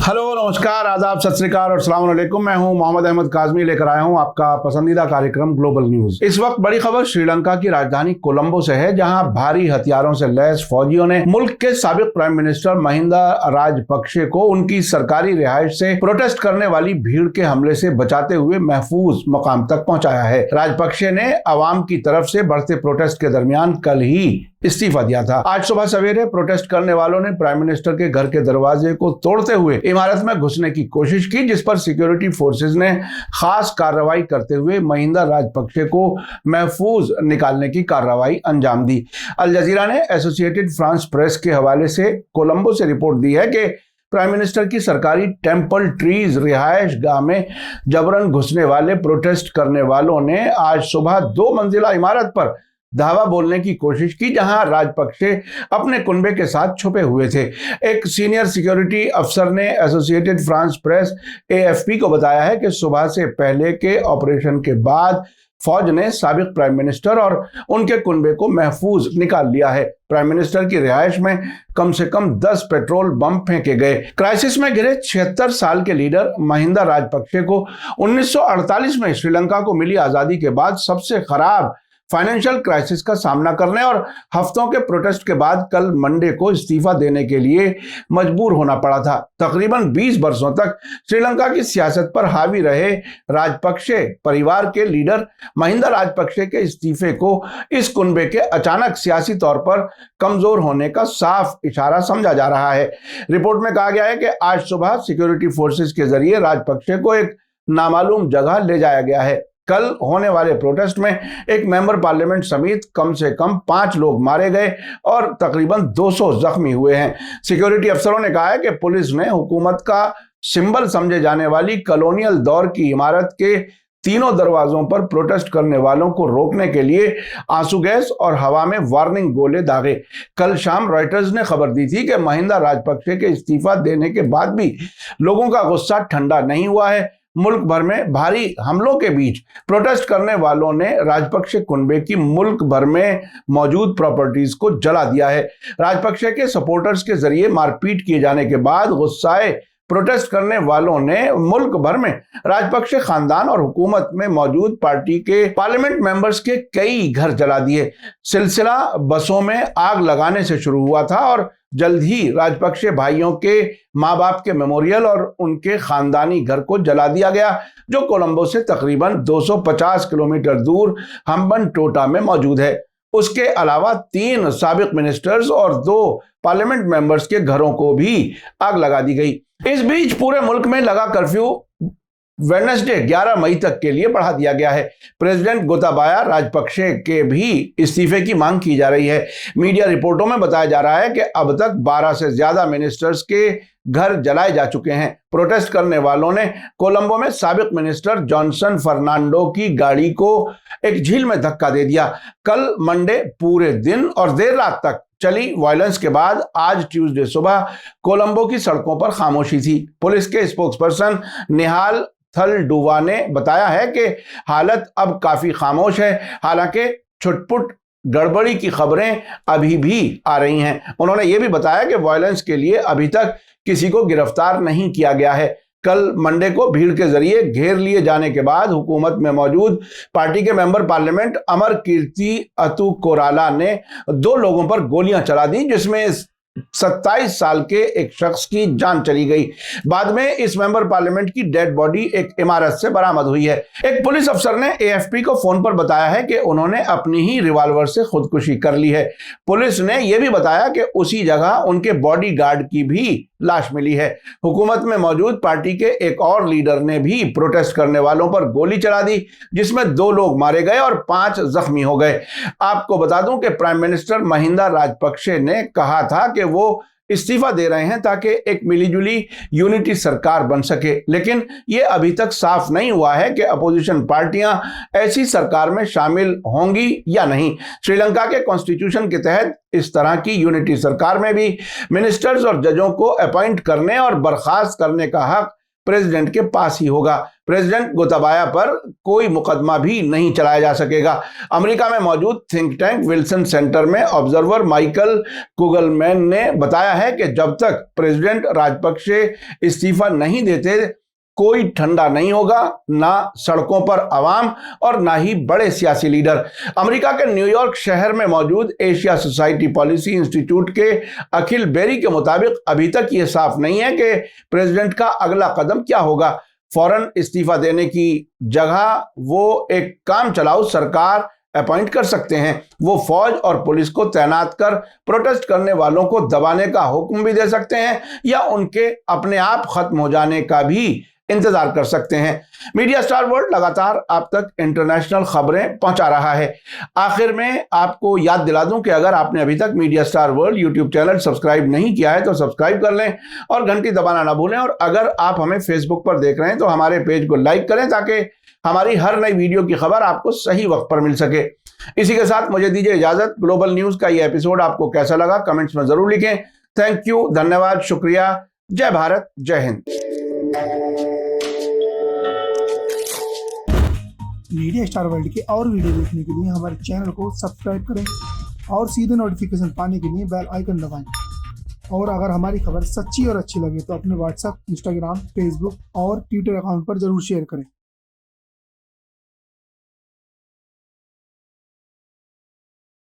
Hello, नमस्कार, आदाब, सत श्री अकाल और अस्सलाम वालेकुम। मैं हूं मोहम्मद अहमद काज़मी, लेकर आया हूं आपका पसंदीदा कार्यक्रम ग्लोबल न्यूज। इस वक्त बड़ी खबर श्रीलंका की राजधानी कोलंबो से है, जहां भारी हथियारों से लैस फौजियों ने मुल्क के साबिक प्राइम मिनिस्टर महिंदा राजपक्षे को उनकी सरकारी रिहाइश से प्रोटेस्ट करने वाली भीड़ के हमले से बचाते हुए महफूज मकाम तक पहुंचाया है। राजपक्षे ने अवाम की तरफ से बढ़ते प्रोटेस्ट के दरमियान कल ही इस्तीफा दिया था। आज सुबह सवेरे प्रोटेस्ट करने वालों ने प्राइम मिनिस्टर के घर के दरवाजे को तोड़ते हुए इमारत में घुसने की कोशिश की, जिस पर सिक्योरिटी फोर्सेस ने खास कार्रवाई करते हुए महिंदा राजपक्षे को महफूज निकालने की कार्रवाई अंजाम दी। अल जजीरा ने एसोसिएटेड फ्रांस प्रेस के हवाले से कोलंबो से रिपोर्ट दी है कि प्राइम मिनिस्टर की सरकारी टेम्पल ट्रीज रिहायश गाह में जबरन घुसने वाले प्रोटेस्ट करने वालों ने आज सुबह 2 मंजिला इमारत पर धावा बोलने की कोशिश की, जहां राजपक्षे अपने कुनबे के साथ छुपे हुए थे। एक सीनियर सिक्योरिटी अफसर ने एसोसिएटेड फ्रांस प्रेस एएफपी को बताया है कि सुबह से पहले के ऑपरेशन के बाद फौज ने साबिक प्राइम मिनिस्टर और उनके कुनबे को महफूज निकाल लिया है। प्राइम मिनिस्टर की रिहाइश में कम से कम 10 पेट्रोल बम फेंके गए। क्राइसिस में घिरे 76 साल के लीडर महिंदा राजपक्षे को 1948 में श्रीलंका को मिली आजादी के बाद सबसे खराब फाइनेंशियल क्राइसिस का सामना करने और हफ्तों के प्रोटेस्ट के बाद कल मंडे को इस्तीफा देने के लिए मजबूर होना पड़ा था। तकरीबन 20 वर्षों तक श्रीलंका की सियासत पर हावी रहे राजपक्षे परिवार के लीडर महिंदा राजपक्षे के इस्तीफे को इस कुनबे के अचानक सियासी तौर पर कमजोर होने का साफ इशारा समझा जा रहा है। रिपोर्ट में कहा गया है कि आज सुबह सिक्योरिटी फोर्सेस के जरिए राजपक्षे को एक नामालूम जगह ले जाया गया है। कल होने वाले प्रोटेस्ट में एक मेंबर पार्लियामेंट समेत कम से कम 5 लोग मारे गए और तकरीबन 200 जख्मी हुए हैं। सिक्योरिटी अफसरों ने कहा है कि पुलिस ने हुकूमत का सिंबल समझे जाने वाली कॉलोनियल दौर की इमारत के तीनों दरवाजों पर प्रोटेस्ट करने वालों को रोकने के लिए आंसू गैस और हवा में वार्निंग गोले दागे। कल शाम रॉयटर्स ने खबर दी थी कि महिंदा राजपक्षे के इस्तीफा देने के बाद भी लोगों का गुस्सा ठंडा नहीं हुआ है। मुल्क भर में भारी हमलों के बीच प्रोटेस्ट करने वालों ने राजपक्षे कुनबे की मुल्क भर में मौजूद प्रॉपर्टीज को जला दिया है। राजपक्षे के सपोर्टर्स के जरिए मारपीट किए जाने के बाद गुस्साए प्रोटेस्ट करने वालों ने मुल्क भर में राजपक्षे खानदान और हुकूमत में मौजूद पार्टी के पार्लियामेंट मेंबर्स के कई घर जला दिए। सिलसिला बसों में आग लगाने से शुरू हुआ था और जल्द ही राजपक्षे भाइयों के माँ बाप के मेमोरियल और उनके खानदानी घर को जला दिया गया, जो कोलंबो से तकरीबन 250 किलोमीटर दूर हम्बनटोटा में मौजूद है। उसके अलावा 3 साबिक मिनिस्टर्स और 2 पार्लियामेंट मेंबर्स के घरों को भी आग लगा दी गई। इस बीच पूरे मुल्क में लगा कर्फ्यू वेडनेसडे 11 मई तक के लिए बढ़ा दिया गया है। प्रेसिडेंट गोताबाया राजपक्षे के भी इस्तीफे की मांग की जा रही है। मीडिया रिपोर्टों में बताया जा रहा है कि अब तक 12 से ज्यादा मिनिस्टर्स के घर जलाए जा चुके हैं। प्रोटेस्ट करने वालों ने कोलंबो में साबिक मिनिस्टर जॉनसन फर्नांडो की गाड़ी को एक झील में धक्का दे दिया। कल मंडे पूरे दिन और देर रात तक चली वायलेंस के बाद आज ट्यूसडे सुबह कोलंबो की सड़कों पर खामोशी थी। पुलिस के स्पोक्सपर्सन निहाल थलडुवा ने बताया है कि हालत अब काफी खामोश है, हालांकि छुटपुट गड़बड़ी की खबरें अभी भी आ रही हैं। उन्होंने ये भी बताया कि वायलेंस के लिए अभी तक किसी को गिरफ्तार नहीं किया गया है। कल मंडे को भीड़ के जरिए घेर लिए जाने के बाद हुकूमत में मौजूद पार्टी के मेंबर पार्लियामेंट अमर कीर्ति अतु कोराला ने 2 लोगों पर गोलियां चला दी, जिसमें 27 साल के एक शख्स की जान चली गई। बाद में इस मेंबर पार्लियामेंट की डेड बॉडी एक इमारत से बरामद हुई है। एक पुलिस अफसर ने एएफपी को फोन पर बताया है कि उन्होंने अपनी ही रिवॉल्वर से खुदकुशी कर ली है। पुलिस ने यह भी बताया कि उसी जगह उनके बॉडीगार्ड की भी लाश मिली है। हुकूमत में मौजूद पार्टी के एक और लीडर ने भी प्रोटेस्ट करने वालों पर गोली चला दी, जिसमें 2 लोग मारे गए और 5 जख्मी हो गए। आपको बता दूं कि प्राइम मिनिस्टर महिंदा राजपक्षे ने कहा था कि वो इस्तीफा दे रहे हैं ताकि एक मिलीजुली यूनिटी सरकार बन सके, लेकिन यह अभी तक साफ नहीं हुआ है कि अपोजिशन पार्टियां ऐसी सरकार में शामिल होंगी या नहीं। श्रीलंका के कॉन्स्टिट्यूशन के तहत इस तरह की यूनिटी सरकार में भी मिनिस्टर्स और जजों को अपॉइंट करने और बर्खास्त करने का हक प्रेसिडेंट के पास ही होगा। प्रेसिडेंट गोताबाया पर कोई मुकदमा भी नहीं चलाया जा सकेगा। अमेरिका में मौजूद थिंक टैंक विल्सन सेंटर में ऑब्जर्वर माइकल कुगलमैन ने बताया है कि जब तक प्रेसिडेंट राजपक्षे इस्तीफा नहीं देते कोई ठंडा नहीं होगा, ना सड़कों पर आवाम और ना ही बड़े सियासी लीडर। अमेरिका के न्यूयॉर्क शहर में मौजूद एशिया सोसाइटी पॉलिसी इंस्टीट्यूट के अखिल बेरी के मुताबिक अभी तक ये साफ नहीं है कि प्रेसिडेंट का अगला कदम क्या होगा। फौरन इस्तीफा देने की जगह वो एक काम चलाऊ सरकार अपॉइंट कर सकते हैं। वो फौज और पुलिस को तैनात कर प्रोटेस्ट करने वालों को दबाने का हुक्म भी दे सकते हैं या उनके अपने आप खत्म हो जाने का भी इंतजार कर सकते हैं। मीडिया स्टार वर्ल्ड लगातार आप तक इंटरनेशनल खबरें पहुंचा रहा है। आखिर में आपको याद दिला दूं कि अगर आपने अभी तक media star world YouTube channel subscribe नहीं किया है तो सब्सक्राइब कर लें और घंटी दबाना ना भूलें। और अगर आप हमें फेसबुक पर देख रहे हैं तो हमारे पेज को लाइक करें ताकि हमारी हर नई वीडियो की खबर आपको सही वक्त पर मिल सके। इसी के साथ मुझे दीजिए इजाजत। ग्लोबल न्यूज का यह एपिसोड आपको कैसा लगा कमेंट्स में जरूर लिखें। थैंक यू, धन्यवाद, शुक्रिया। जय भारत, जय हिंद। मीडिया स्टार वर्ल्ड के और वीडियो देखने के लिए हमारे चैनल को सब्सक्राइब करें और सीधे नोटिफिकेशन पाने के लिए बेल आइकन दबाएं। और अगर हमारी खबर सच्ची और अच्छी लगे तो अपने व्हाट्सएप, इंस्टाग्राम, फेसबुक और ट्विटर अकाउंट पर जरूर शेयर करें।